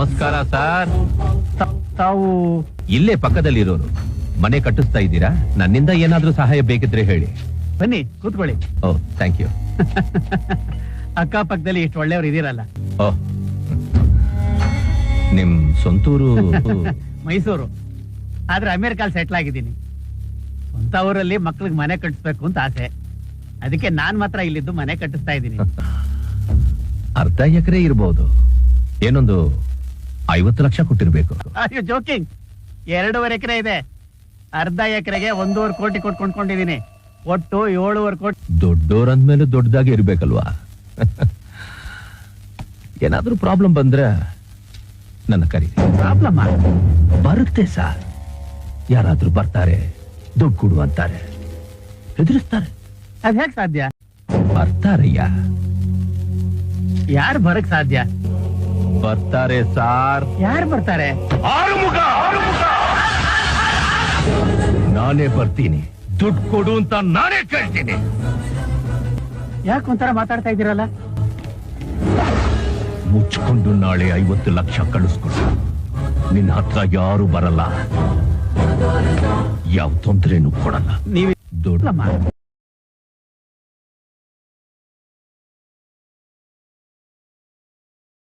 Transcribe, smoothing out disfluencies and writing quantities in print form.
ನಮಸ್ಕಾರ ಸರ್. ತಾವು ಇಲ್ಲೇ ಪಕ್ಕದಲ್ಲಿರೋರು. ಮನೆ ಕಟ್ಟಿಸ್ತಾ ಇದ್ದೀರಾ? ನನ್ನಿಂದ ಏನಾದ್ರೂ ಸಹಾಯ ಬೇಕಿದ್ರೆ ಹೇಳಿ. ಬನ್ನಿ ಕೂತ್ಕೊಳ್ಳಿ. ಓ ಥ್ಯಾಂಕ್ ಯು. ಅಕ್ಕಪಕ್ಕದಲ್ಲಿ ಇಷ್ಟು ಒಳ್ಳೆಯವರು ಇದೀರಲ್ಲ. ಓ, ನಿಮ್ ಸ್ವಂತೂರು? ಮೈಸೂರು, ಆದ್ರೆ ಅಮೆರಿಕಲ್ಲಿ ಸೆಟ್ಲ್ ಆಗಿದ್ದೀನಿ. ಸ್ವಂತ ಊರಲ್ಲಿ ಮಕ್ಳಿಗೆ ಮನೆ ಕಟ್ಟಿಸ್ಬೇಕು ಅಂತ ಆಸೆ. ಅದಕ್ಕೆ ನಾನ್ ಮಾತ್ರ ಇಲ್ಲಿದ್ದು ಮನೆ ಕಟ್ಟಿಸ್ತಾ ಇದ್ದೀನಿ. ಅರ್ಧ ಎಕರೆ ಇರ್ಬೋದು. ಏನೊಂದು 50 ಲಕ್ಷ ಕೊಟ್ಟಿರ್ಬೇಕು. ಅಯ್ಯೋ ಜೋಕಿಂಗ್, 2.5 ಎಕರೆ ಇದೆ. ಅರ್ಧ ಎಕರೆಗೆ 1.5 ಕೋಟಿ ಕೊಂಡ್ಕೊಂಡಿದ್ದೀನಿ. ಒಟ್ಟು 7.5 ಕೋಟಿ. ದೊಡ್ಡೋರಂದ್ಮೇಲೆ ದೊಡ್ಡದಾಗಿ ಇರ್ಬೇಕಲ್ವಾ? ಏನಾದ್ರೂ ಪ್ರಾಬ್ಲಮ್ ಬಂದ್ರೆ ನನ್ನ ಕರಿ. ಪ್ರಾಬ್ಲಮ್ ಬರುತ್ತೆ ಸರ್. ಯಾರಾದ್ರೂ ಬರ್ತಾರೆ, ದುಡ್ಡು ಕೊಡು ಅಂತಾರೆ, ಹೆದರಿಸ್ತಾರೆ. ಅದ್ ಹೇಗ್ ಸಾಧ್ಯ? ಬರ್ತಾರಯ್ಯ. ಯಾರು ಬರಕ್ ಸಾಧ್ಯ? ಬರ್ತಾರೆ ಸಾರ್. ಯಾರು ಬರ್ತಾರೆ? ಆರುಮುಖ ನಾನೇ ಬರ್ತೀನಿ. ದುಡ್ಡು ಕೊಡು ಅಂತ ನಾನೇ ಕೇಳ್ತೀನಿ. ಯಾಕೆ ಒಂಥರ ಮಾತಾಡ್ತಾ ಇದ್ದೀರಲ್ಲ? ಮುಚ್ಕೊಂಡು ನಾಳೆ 50 ಲಕ್ಷ ಕಳಿಸ್ಕೊಡು. ನಿನ್ನ ಹತ್ರ ಯಾರು ಬರಲ್ಲ, ಯಾವ ತೊಂದ್ರೆನೂ ಕೊಡಲ್ಲ. ನೀವು ದೊಡ್ಡ